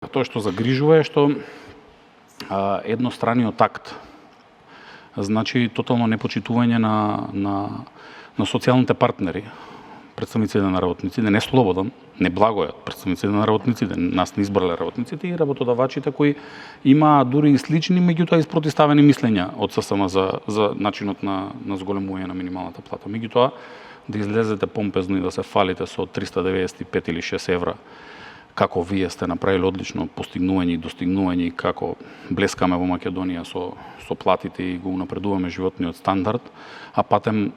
Тоа што загрижува е што едностраниот акт, значи тотално непочитување на социјалните партнери, представниците на работниците, не слободен, не благојот, представниците на работниците, нас не избрале работниците и работодавачите кои имаа дури и слични, меѓутоа испротивставени мислења од ССМ за начинот на зголемување на минималната плата. Меѓутоа, да излезете помпезно и да се фалите со 395 или 6 евра, како вие сте направили одлично постигнување и достигнување и како блескаме во Македонија со платите и го унапредуваме животниот стандард, а патем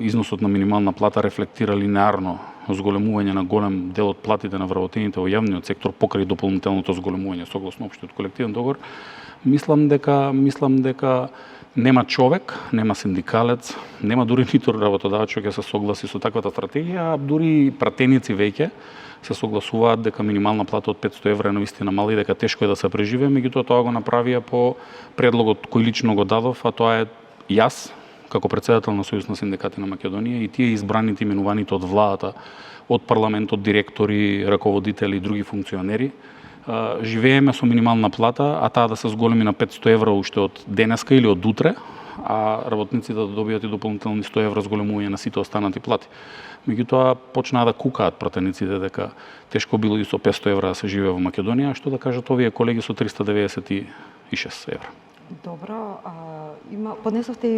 износот на минимална плата рефлектира линеарно зголемување на голем дел од платите на вработените во јавниот сектор покрај дополнителното зголемување согласно општиот колективен договор, мислам дека нема човек, нема синдикалец, нема дури ниту работодавач кој ќе се согласи со таквата стратегија, а дури пратеници веќе се согласуваат дека минимална плата од 500 евра е навистина мала и дека тешко е да се преживее, меѓутоа тоа го направија по предлогот кој лично го дадов, а тоа е јас како претседател на Сојуз на синдикати на Македонија и тие избраните именуваните од владата, од парламентот, директори, раководители и други функционери, живееме со минимална плата, а таа да се зголеми на 500 евра уште од денеска или од утре, а работниците да добијат и дополнителни 100 евра зголемување на сите останати плати. Меѓутоа почнаа да кукаат пратениците дека тешко било и со 500 евра да се живее во Македонија, што да кажат овие колеги со 396 евра. Добро, поднесовте